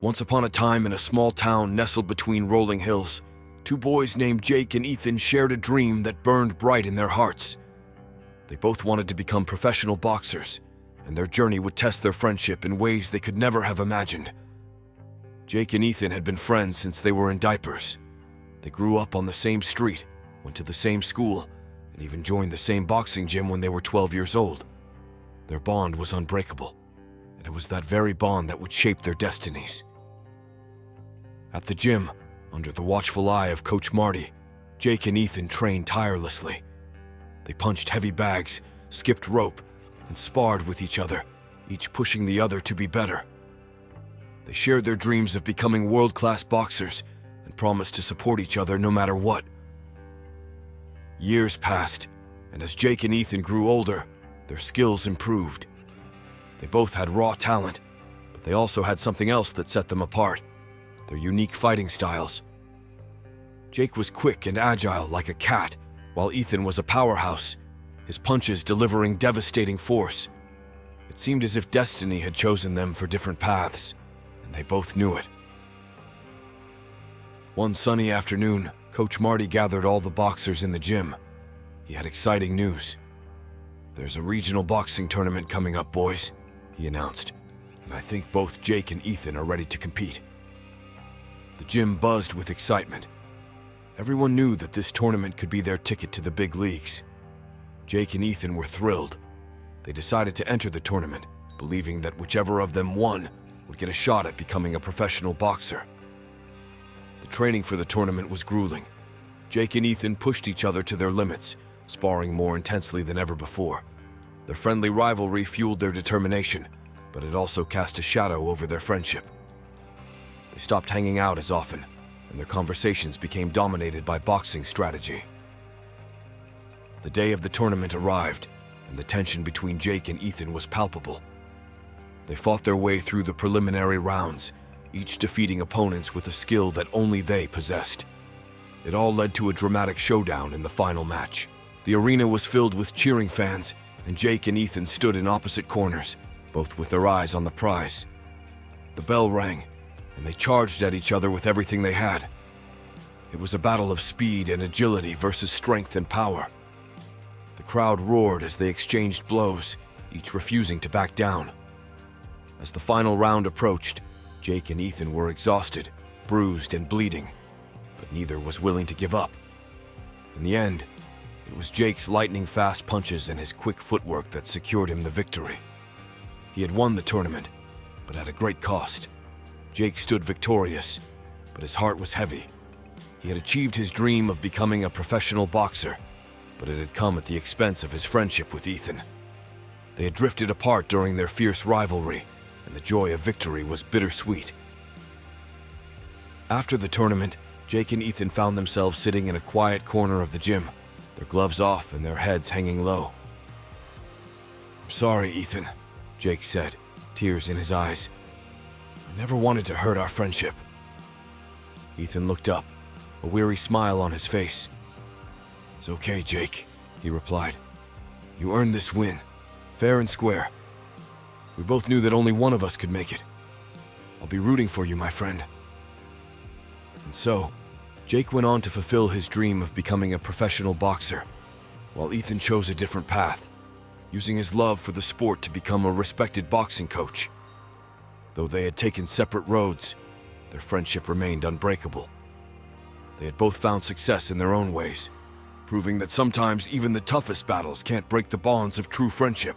Once upon a time, in a small town nestled between rolling hills, two boys named Jake and Ethan shared a dream that burned bright in their hearts. They both wanted to become professional boxers, and their journey would test their friendship in ways they could never have imagined. Jake and Ethan had been friends since they were in diapers. They grew up on the same street, went to the same school, and even joined the same boxing gym when they were 12 years old. Their bond was unbreakable, and it was that very bond that would shape their destinies. At the gym, under the watchful eye of Coach Marty, Jake and Ethan trained tirelessly. They punched heavy bags, skipped rope, and sparred with each other, each pushing the other to be better. They shared their dreams of becoming world-class boxers and promised to support each other no matter what. Years passed, and as Jake and Ethan grew older, their skills improved. They both had raw talent, but they also had something else that set them apart: their unique fighting styles. Jake was quick and agile like a cat, while Ethan was a powerhouse, his punches delivering devastating force. It seemed as if destiny had chosen them for different paths, and they both knew it. One sunny afternoon, Coach Marty gathered all the boxers in the gym. He had exciting news. "There's a regional boxing tournament coming up, boys," he announced, "and I think both Jake and Ethan are ready to compete." The gym buzzed with excitement. Everyone knew that this tournament could be their ticket to the big leagues. Jake and Ethan were thrilled. They decided to enter the tournament, believing that whichever of them won would get a shot at becoming a professional boxer. The training for the tournament was grueling. Jake and Ethan pushed each other to their limits, sparring more intensely than ever before. Their friendly rivalry fueled their determination, but it also cast a shadow over their friendship. They stopped hanging out as often, and their conversations became dominated by boxing strategy. The day of the tournament arrived, and the tension between Jake and Ethan was palpable. They fought their way through the preliminary rounds, each defeating opponents with a skill that only they possessed. It all led to a dramatic showdown in the final match. The arena was filled with cheering fans, and Jake and Ethan stood in opposite corners, both with their eyes on the prize. The bell rang, and they charged at each other with everything they had. It was a battle of speed and agility versus strength and power. The crowd roared as they exchanged blows, each refusing to back down. As the final round approached, Jake and Ethan were exhausted, bruised, and bleeding, but neither was willing to give up. In the end, it was Jake's lightning-fast punches and his quick footwork that secured him the victory. He had won the tournament, but at a great cost. Jake stood victorious, but his heart was heavy. He had achieved his dream of becoming a professional boxer, but it had come at the expense of his friendship with Ethan. They had drifted apart during their fierce rivalry, and the joy of victory was bittersweet. After the tournament, Jake and Ethan found themselves sitting in a quiet corner of the gym, their gloves off and their heads hanging low. "I'm sorry, Ethan," Jake said, tears in his eyes. "I never wanted to hurt our friendship." Ethan looked up, a weary smile on his face. "It's okay, Jake," he replied. "You earned this win, fair and square. We both knew that only one of us could make it. I'll be rooting for you, my friend." And so, Jake went on to fulfill his dream of becoming a professional boxer, while Ethan chose a different path, using his love for the sport to become a respected boxing coach. Though they had taken separate roads, their friendship remained unbreakable. They had both found success in their own ways, proving that sometimes even the toughest battles can't break the bonds of true friendship.